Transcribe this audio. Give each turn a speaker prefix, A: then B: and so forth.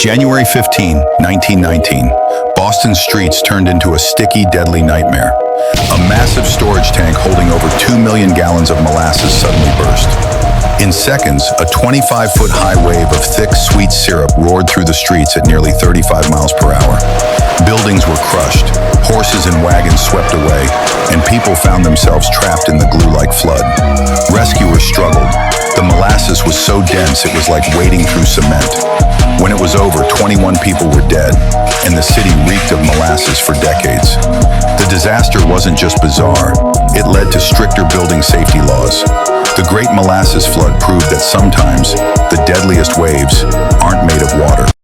A: January 15, 1919, Boston's streets turned into a sticky, deadly nightmare. A massive storage tank holding over 2 million gallons of molasses suddenly burst. In seconds, a 25-foot-high wave of thick, sweet syrup roared through the streets at nearly 35 miles per hour. Buildings were crushed, horses and wagons swept away, and people found themselves trapped in the glue-like flood. Rescuers struggled. The molasses was so dense it was like wading through cement. When it was over, 21 people were dead, and the city reeked of molasses for decades. The disaster wasn't just bizarre, it led to stricter building safety laws. The Great Molasses Flood proved that sometimes the deadliest waves aren't made of water.